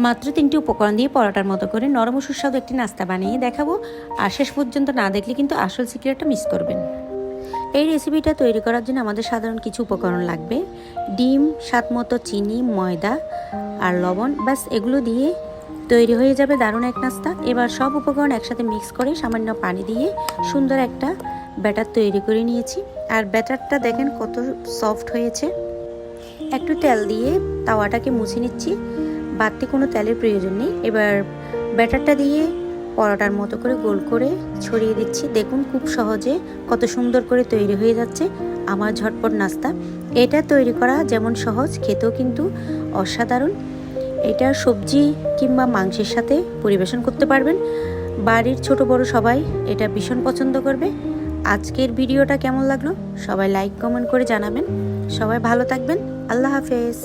মাত্র 3টি উপকরণ দিয়ে পরোটার মতো করে নরম ও সুস্বাদু একটি নাস্তা বানিয়ে দেখাবো। আর শেষ পর্যন্ত না দেখলে কিন্তু আসল সিক্রেটটা মিস করবেন। এই রেসিপিটা তৈরি করার জন্য আমাদের সাধারণ কিছু উপকরণ লাগবে। ডিম, স্বাদমতো চিনি, ময়দা আর লবণ, ব্যাস এগুলো দিয়ে তৈরি হয়ে যাবে দারুণ এক নাস্তা। এবার সব উপকরণ একসাথে মিক্স করে সামান্য পানি দিয়ে সুন্দর একটা ব্যাটার তৈরি করে নিয়েছি। আর ব্যাটারটা দেখেন কত সফট হয়েছে। একটু তেল দিয়ে তাওয়াটাকে মুছে নিচ্ছি, বাড়তি কোনো তেলের প্রয়োজন নেই। এবার ব্যাটারটা দিয়ে পরোটার মতো করে গোল করে ছড়িয়ে দিচ্ছি। দেখুন খুব সহজে কত সুন্দর করে তৈরি হয়ে যাচ্ছে আমার ঝটপট নাস্তা। এটা তৈরি করা যেমন সহজ, খেতেও কিন্তু অসাধারণ। এটা সবজি কিংবা মাংসের সাথে পরিবেশন করতে পারবেন। বাড়ির ছোট বড় সবাই এটা ভীষণ পছন্দ করবে। আজকের ভিডিওটা কেমন লাগলো সবাই লাইক কমেন্ট করে জানাবেন। সবাই ভালো থাকবেন। আল্লাহ হাফেজ।